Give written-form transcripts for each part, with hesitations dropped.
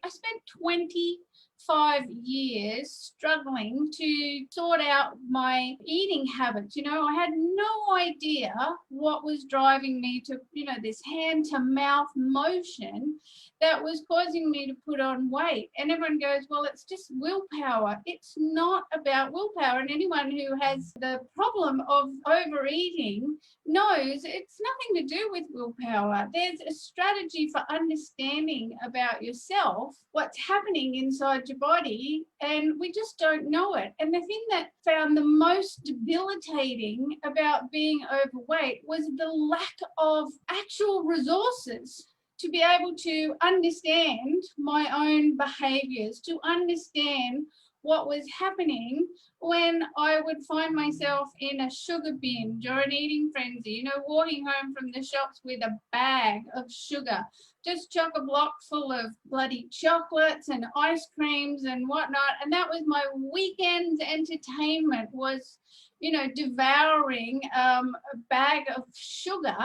I spent 25 years struggling to sort out my eating habits. You know, I had no idea what was driving me to, you know, this hand to mouth motion that was causing me to put on weight. And everyone goes, well, it's just willpower. It's not about willpower. And anyone who has the problem of overeating knows it's nothing to do with willpower. There's a strategy for understanding about yourself, what's happening inside your body, and we just don't know it. And the thing that found the most debilitating about being overweight was the lack of actual resources to be able to understand my own behaviors, to understand what was happening when I would find myself in a sugar binge or an eating frenzy, you know, walking home from the shops with a bag of sugar, just chock-a-block full of bloody chocolates and ice creams and whatnot. And that was my weekend's entertainment, was, you know, devouring a bag of sugar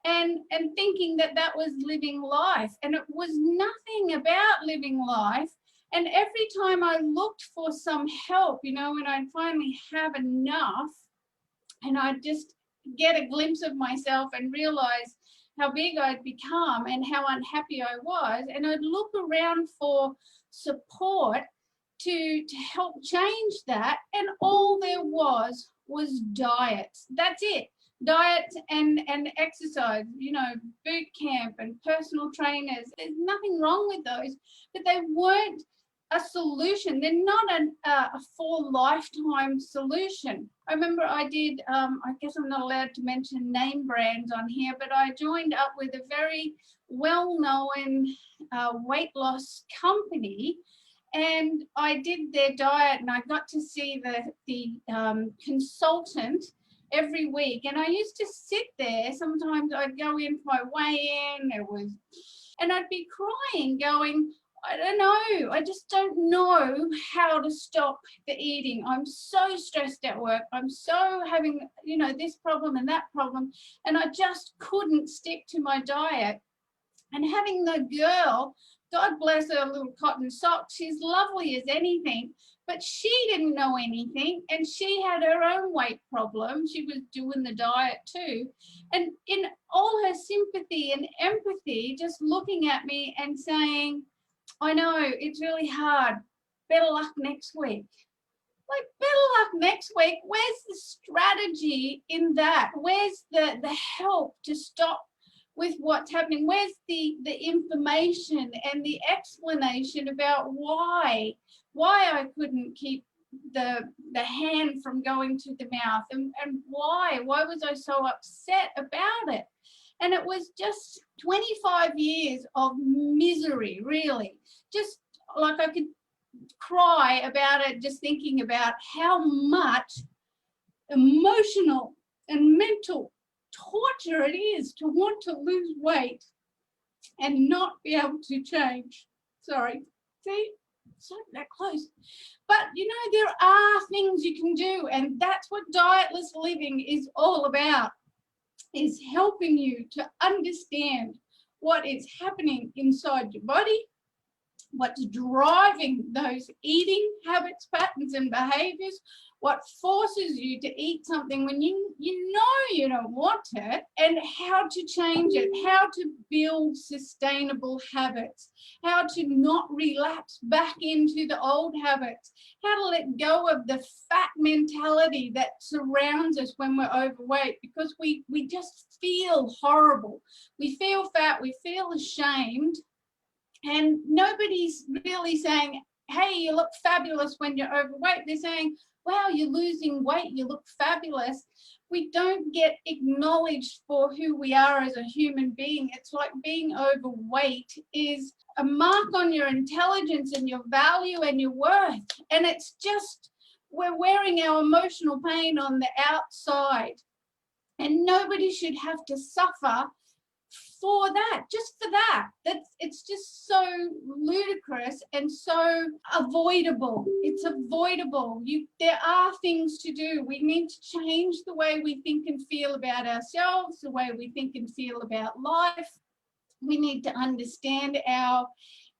and thinking that that was living life. And it was nothing about living life. And every time I looked for some help, you know, when I'd finally have enough and I'd just get a glimpse of myself and realize how big I'd become and how unhappy I was, and I'd look around for support to help change that, and all there was diet. That's it. Diet and exercise, you know, boot camp and personal trainers. There's nothing wrong with those, but they weren't a solution. They're not a for lifetime solution. I remember I did, I guess I'm not allowed to mention name brands on here, but I joined up with a very well-known weight loss company, and I did their diet, and I got to see the consultant every week. And I used to sit there. Sometimes I'd go in for my weigh-in, and I'd be crying, going, I don't know. I just don't know how to stop the eating. I'm so stressed at work. I'm so having, you know, this problem and that problem. And I just couldn't stick to my diet. And having the girl, God bless her little cotton socks, she's lovely as anything, but she didn't know anything, and she had her own weight problem. She was doing the diet too. And in all her sympathy and empathy, just looking at me and saying, I know, it's really hard. Better luck next week. Like, better luck next week. Where's the strategy in that? Where's the help to stop with what's happening? Where's the information and the explanation about why I couldn't keep the hand from going to the mouth, and why was I so upset about it? And it was just 25 years of misery, really. Just like I could cry about it, just thinking about how much emotional and mental torture it is to want to lose weight and not be able to change. Sorry, see, so that close. But you know, there are things you can do, and that's what dietless living is all about, is helping you to understand what is happening inside your body, what's driving those eating habits, patterns, and behaviors, what forces you to eat something when you know you don't want it, and how to change it, how to build sustainable habits, how to not relapse back into the old habits, how to let go of the fat mentality that surrounds us when we're overweight, because we just feel horrible. We feel fat, we feel ashamed, and nobody's really saying, hey, you look fabulous when you're overweight. They're saying, wow, you're losing weight, you look fabulous. We don't get acknowledged for who we are as a human being. It's like being overweight is a mark on your intelligence and your value and your worth. And it's just, we're wearing our emotional pain on the outside. And nobody should have to suffer for that, just for that. It's just so ludicrous and so avoidable. It's avoidable. There are things to do. We need to change the way we think and feel about ourselves, the way we think and feel about life. We need to understand our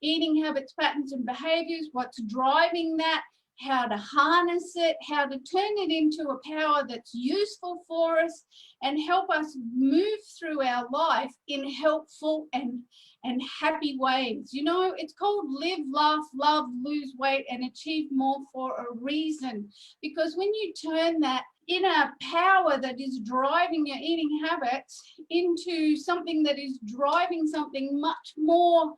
eating habits, patterns, and behaviors, what's driving that, how to harness it, how to turn it into a power that's useful for us and help us move through our life in helpful and happy ways. You know, it's called live, laugh, love, lose weight, and achieve more for a reason. Because when you turn that inner power that is driving your eating habits into something that is driving something much more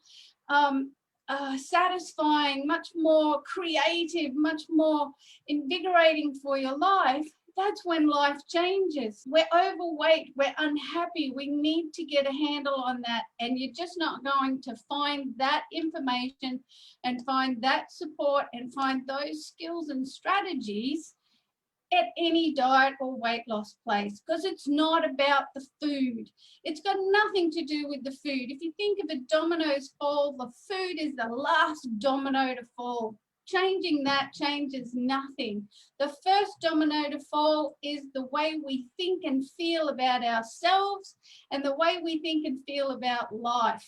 satisfying, much more creative, much more invigorating for your life, that's when life changes. We're overweight, we're unhappy, we need to get a handle on that, and you're just not going to find that information and find that support and find those skills and strategies at any diet or weight loss place, because it's not about the food. It's got nothing to do with the food. If you think of a domino's fall, the food is the last domino to fall. Changing that changes nothing. The first domino to fall is the way we think and feel about ourselves and the way we think and feel about life.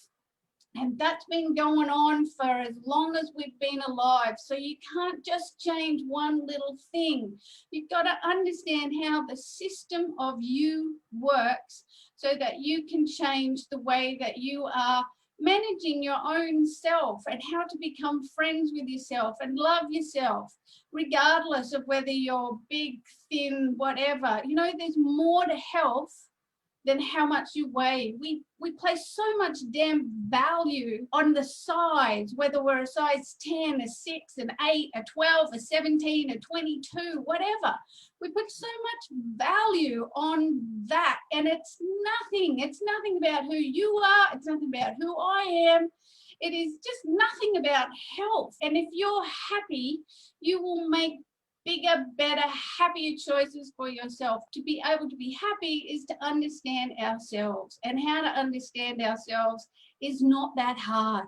And that's been going on for as long as we've been alive. So you can't just change one little thing. You've got to understand how the system of you works so that you can change the way that you are managing your own self and how to become friends with yourself and love yourself, regardless of whether you're big, thin, whatever. You know, there's more to health than how much you weigh. We place so much damn value on the size, whether we're a size 10, a 6, an 8, a 12, a 17, a 22, whatever. We put so much value on that, and it's nothing. It's nothing about who you are. It's nothing about who I am. It is just nothing about health. And if you're happy, you will make bigger, better, happier choices for yourself. To be able to be happy is to understand ourselves, and how to understand ourselves is not that hard.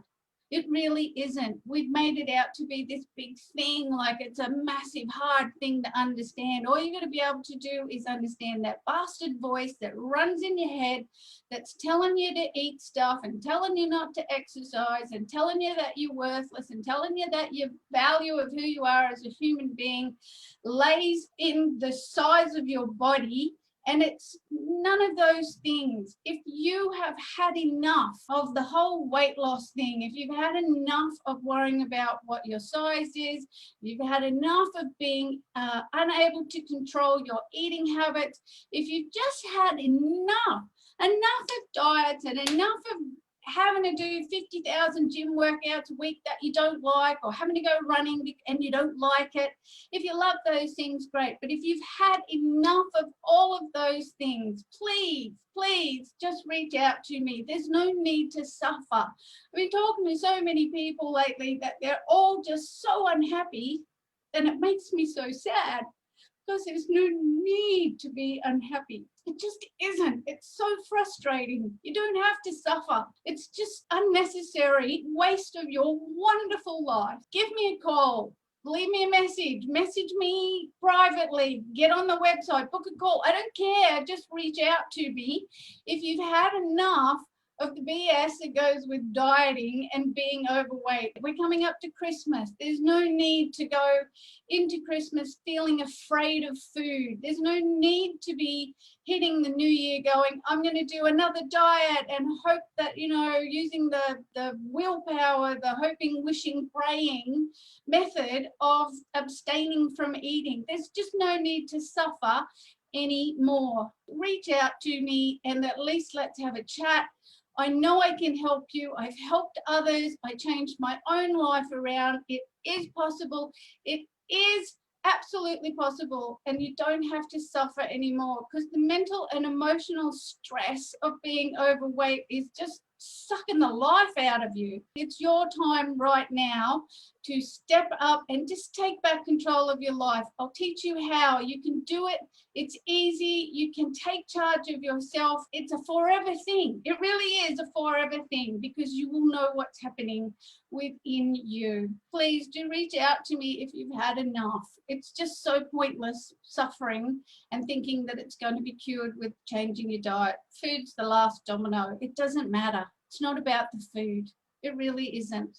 It really isn't. We've made it out to be this big thing, like it's a massive, hard thing to understand. All you're going to be able to do is understand that bastard voice that runs in your head that's telling you to eat stuff and telling you not to exercise and telling you that you're worthless and telling you that your value of who you are as a human being lays in the size of your body. And it's none of those things. If you have had enough of the whole weight loss thing, if you've had enough of worrying about what your size is, you've had enough of being unable to control your eating habits, if you've just had enough of diets and enough of having to do 50,000 gym workouts a week that you don't like, or having to go running and you don't like it. If you love those things, great. But if you've had enough of all of those things, please, please just reach out to me. There's no need to suffer. I've been talking to so many people lately that they're all just so unhappy, and it makes me so sad, because there's no need to be unhappy. It just isn't. It's so frustrating. You don't have to suffer. It's just unnecessary waste of your wonderful life. Give me a call. Leave me a message me privately, get on the website, book a call. I don't care. Just reach out to me. If you've had enough of the BS that goes with dieting and being overweight. We're coming up to Christmas. There's no need to go into Christmas feeling afraid of food. There's no need to be hitting the new year going, I'm going to do another diet and hope that, you know, using the willpower, the hoping, wishing, praying method of abstaining from eating. There's just no need to suffer anymore. Reach out to me and at least let's have a chat. I know I can help you. I've helped others. I changed my own life around. It is possible. It is absolutely possible. And you don't have to suffer anymore, because the mental and emotional stress of being overweight is just sucking the life out of you. It's your time right now to step up and just take back control of your life. I'll teach you how. You can do it. It's easy. You can take charge of yourself. It's a forever thing. It really is a forever thing, because you will know what's happening within you. Please do reach out to me if you've had enough. It's just so pointless suffering and thinking that it's going to be cured with changing your diet. Food's the last domino. It doesn't matter. It's not about the food. It really isn't.